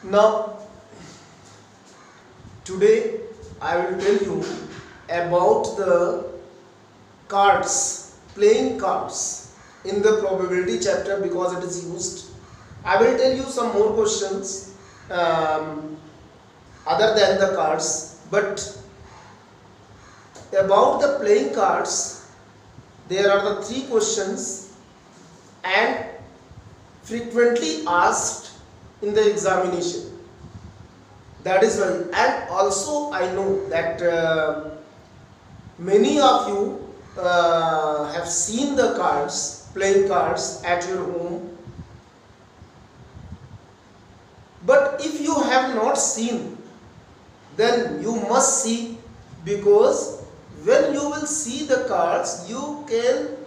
Now, today I will tell you about the cards, playing cards in the probability chapter because it is used. I will tell you some more questions other than the cards, but about the playing cards, there are the three questions and frequently asked in the examination. That is why, and also I know that many of you have seen the cards, playing cards at your home. But if you have not seen, then you must see, because when you will see the cards, you can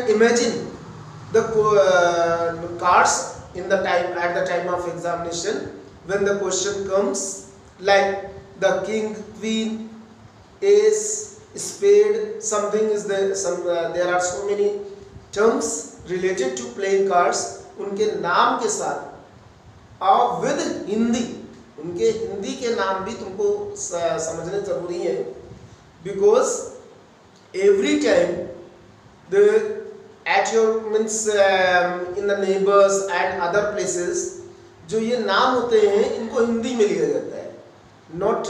imagine the cards in the time at the time of examination when the question comes, like the king, queen, ace, spade, something is there. There are so many terms related to playing cards. उनके नाम के साथ और with Hindi, उनके हिंदी के नाम भी तुमको समझने जरूरी है, because every time the at your means in the neighbors and other places जो ये नाम होते हैं इनको हिंदी में लिया जाता है, not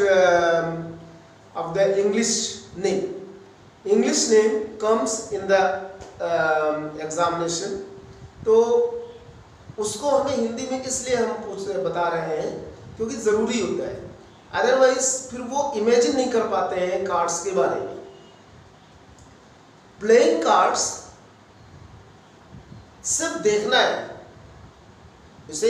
of the English name. English name comes in the examination, तो उसको हमें हिंदी में इसलिए हम बता रहे हैं क्योंकि ज़रूरी होता है, अदरवाइज फिर वो इमेजिन नहीं कर पाते हैं कार्ड्स के बारे में. प्लेइंग कार्ड्स सिर्फ देखना है, इसे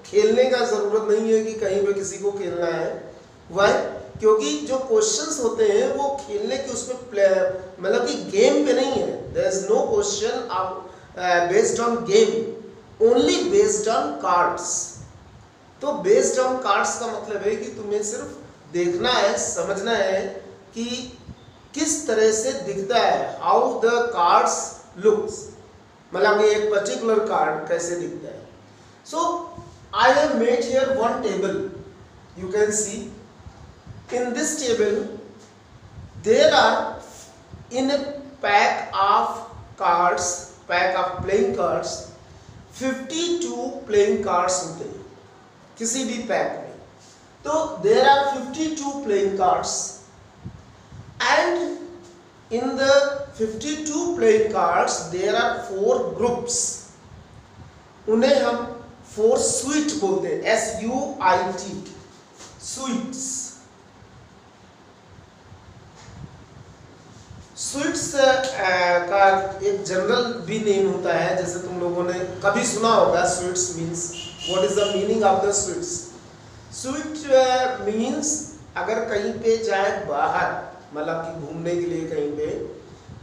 खेलने का जरूरत नहीं है कि कहीं पे किसी को खेलना है. वाई? क्योंकि जो क्वेश्चंस होते हैं वो खेलने के उसमें मतलब कि गेम पे नहीं है. There is no question based on game, only based on cards. तो बेस्ड ऑन कार्ड्स का मतलब है कि तुम्हें सिर्फ देखना है, समझना है कि किस तरह से दिखता है, हाउ द कार्ड्स लुक्स, मतलब कि एक पर्टिकुलर कार्ड कैसे दिखता है. So I have made here one table. You can see in this table there are in a pack of cards, pack of playing cards 52 playing cards होते हैं किसी भी पैक में. तो there are 52 playing cards and in the 52 playing cards there are 4 groups. उन्हें हम 4 suite बोलते हैं, SUIT, suites. suites का एक जनरल भी नेम होता है, जैसे तुम लोगों ने कभी सुना होगा suites means. what is the meaning of the suites? suite means अगर कहीं पे जाए बाहर, मतलब कि घूमने के लिए कहीं पे,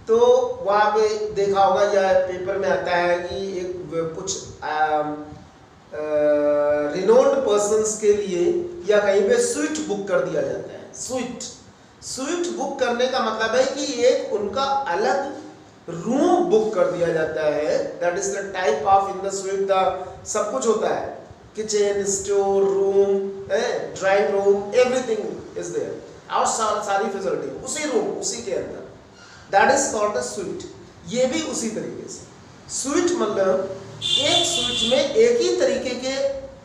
तो वहाँ पे देखा होगा या पेपर में आता है कि एक कुछ रिनोन्ड पर्सन्स के लिए या कहीं पे स्वीट बुक कर दिया जाता है. स्वीट बुक करने का मतलब है कि एक उनका अलग रूम बुक कर दिया जाता है. That is the type of in the suite the सब कुछ होता है, kitchen, store room, drawing room, everything is there, और सारी फैसिलिटी उसी रूम, उसी के अंदर. That is called a suite. ये भी उसी तरीके से. स्वीट मतलब एक स्वीट में एक ही तरीके के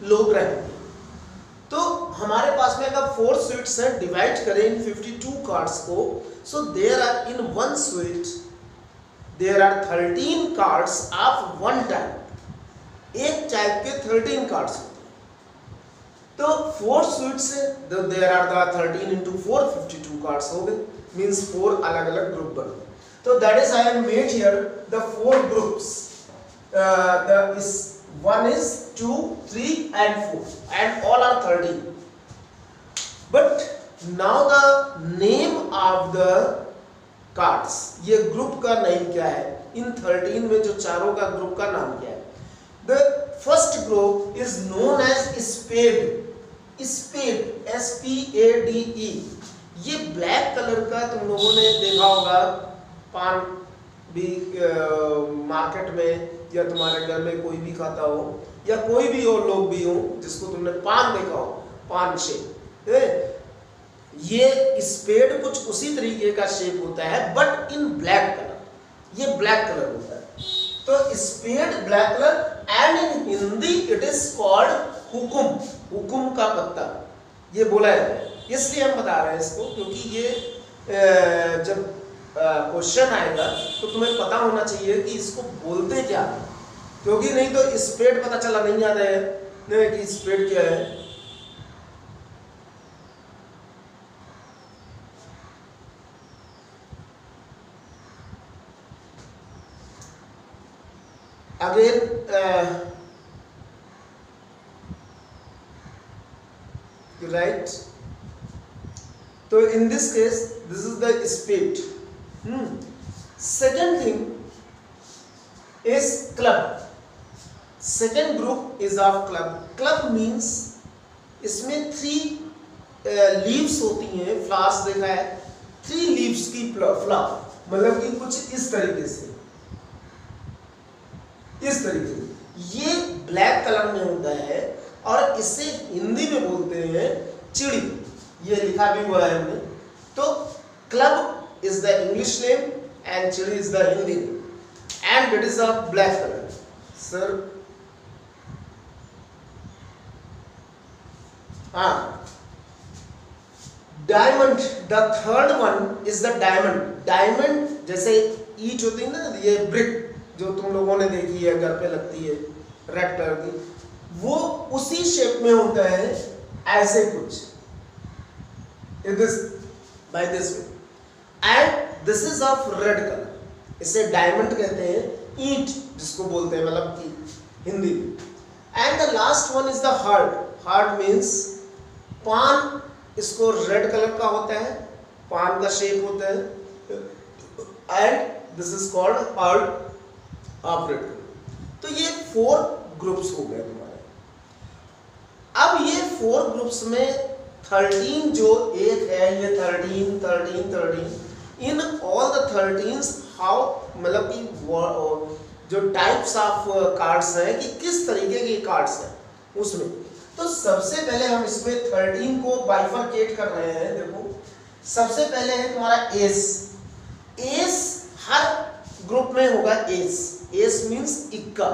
लोग रहेंगे. तो हमारे पास में अगर 4 स्वीट्स हैं, डिवाइड करें इन 52 कार्ड्स को, so there are in one suit there are 13 cards of one type. एक टाइप के 13 कार्ड्स होते हैं. तो 4 स्वीट्स से there are the 13 into 4 52 cards हो गए, मींस 4 अलग अलग ग्रुप बने. तो that is I have made here the 4 groups. The is 1 is 2 3 and 4 and all are 13. but now the name of the cards, ये ग्रुप का name क्या है, इन 13 में जो चारों का ग्रुप का नाम क्या है. The first group is known as spade. Spade, SPADE. ये ब्लैक कलर का तुम लोगों ने देखा होगा पान भी मार्केट में या तुम्हारे घर में कोई भी खाता हो या कोई भी और लोग भी हो जिसको तुमने पान देखा हो, पान शेप, ये स्पेड कुछ उसी तरीके का शेप होता है बट इन ब्लैक कलर, ये ब्लैक कलर होता है। तो spade black colour and in Hindi it is called hukum, हुकुम का पत्ता ये बोला है। इसलिए हम बता रहे हैं इसको क्योंकि ये जब क्वेश्चन आएगा तो तुम्हें पता होना चाहिए कि इसको बोलते क्या है, क्योंकि नहीं तो स्पेड पता चला नहीं आता है कि स्पेड क्या है। अगेन राइट, तो in this case this is the spade. Second thing is club. Second group is of club. Club means इसमें 3 लीव्स होती हैं, फ्लावर्स देखा है, 3 लीव्स की फ्लावर, मतलब कि कुछ इस तरीके से, इस तरीके से ये ब्लैक कलर में होता है और इसे हिंदी में बोलते हैं चिड़ी, ये लिखा भी हुआ है हमने। तो club is the English name and chidi is the Hindi name and it is of black colour. Sir हाँ, diamond, the third one is the diamond. Diamond जैसे ईंट होती है ना, ये ब्रिक जो तुम लोगों ने देखी है घर पे लगती है रेड कलर की, वो उसी शेप में होता है, ऐसे कुछ by this way and this is of red colour, इसे डायमंड कहते हैं, ईंट जिसको बोलते हैं मतलब कि हिंदी में। And the last one is the heart. Heart means पान, इसको रेड कलर का होता है, पान का शेप होता है and this is called heart of red colour. तो ये 4 ग्रुप्स हो गए तुम्हारे। अब ये 4 ग्रुप्स में 13 जो एक है, ये 13 13 13 इन ऑल द 13 हाउ, मतलब कि जो टाइप्स ऑफ कार्ड्स हैं कि किस तरीके के कार्ड्स हैं उसमें। तो सबसे पहले हम इसमें 13 को बाइफरकेट कर रहे हैं। देखो सबसे पहले है तुम्हारा एस। एस हर ग्रुप में होगा एस। एस मीन्स इक्का,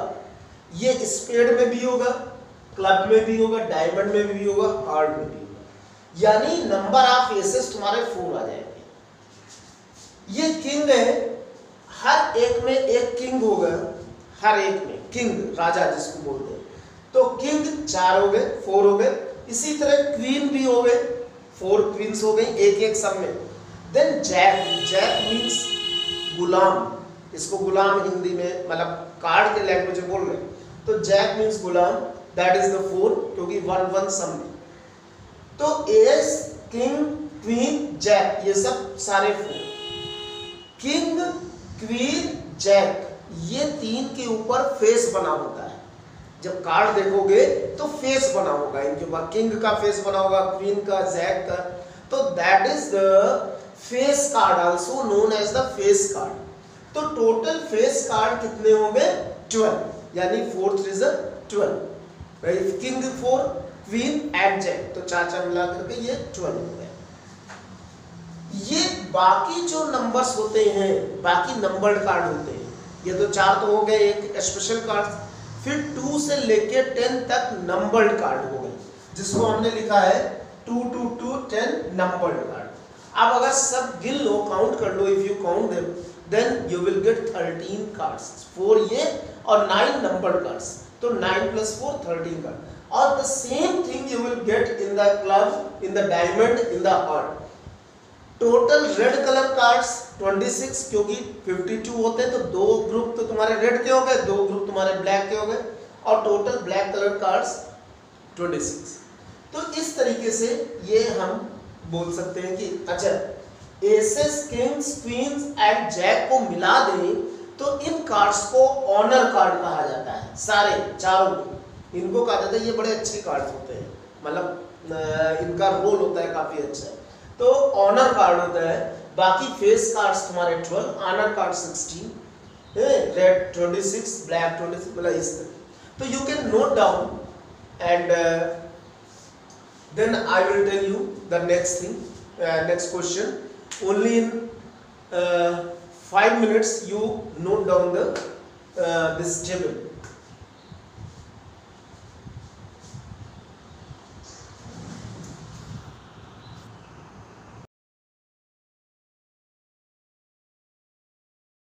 ये स्पेड में भी होगा, क्लब में भी होगा, डायमंड में भी होगा, हार्ट में भी होगा, यानी नंबर ऑफ एसेस तुम्हारे 4 आ जाएंगे। ये किंग है, हर एक में एक किंग होगा, हर एक में किंग, राजा जिसको बोलते हैं। तो किंग 4 हो गए, 4 हो गए। इसी तरह क्वीन भी हो गए, 4 क्वींस हो गई एक एक सब में। Then jack. जैक मीन्स गुलाम, इसको गुलाम हिंदी में मतलब कार्ड के लैंग्वेज में बोल रहे हैं। तो जैक मीन्स गुलाम, दैट इज द 4 क्योंकि 1 1 सम में। तो एस, किंग, क्वीन, जैक ये सब सारे 4। किंग, क्वीन, जैक ये 3 के ऊपर फेस बना होता है। जब कार्ड देखोगे तो फेस बना होगा इनके ऊपर, किंग का फेस बना होगा, क्वीन का, जैक का। तो that is the face card, also known as the face card. तो टोटल फेस कार्ड कितने होंगे? 12, यानी 4 3 12। किंग 4, क्वीन एंड जैक, तो 4 मिला करके ये 12 हो गए। ये बाकी जो नंबर्स होते हैं, बाकी नंबर्ड कार्ड होते हैं, ये तो 4 तो हो गए, एक स्पेशल कार्ड। फिर 2 से लेके 10 तक नंबर्ड कार्ड हो गए, जिसको हमने लिखा है 2 to 10 नंबर्ड कार्ड। अब अगर सब गिन लो, काउंट कर लो, if you count them then you will get 13 cards, 4 ये और 9 numbered cards, तो 9 plus 4 13 cards। और the same thing you will get in the club, in the diamond, in the heart। Total red colour cards 26, क्योंकि 52 होते हैं तो 2 group तो तुम्हारे रेड के हो गए, 2 ग्रुप तुम्हारे ब्लैक के हो गए, और टोटल ब्लैक कलर कार्ड्स 26। तो इस तरीके से ये हम बोल सकते हैं कि अच्छा aces, kings, queens and jack को मिला दें तो इन कार्ड्स को ऑनर कार्ड कहा जाता है। सारे चारों इनको कहा जाता है, ये बड़े अच्छे कार्ड्स होते हैं, मतलब इनका रोल होता है काफी अच्छा। तो ऑनर कार्ड होता है। बाकी फेस कार्ड्स तुम्हारे 12, ऑनर कार्ड 16, रेड 26, ब्लैक 26, मतलब इस तरह। तो you can note down and then I will tell you the next thing, next question. Only in 5 minutes you note down the this table.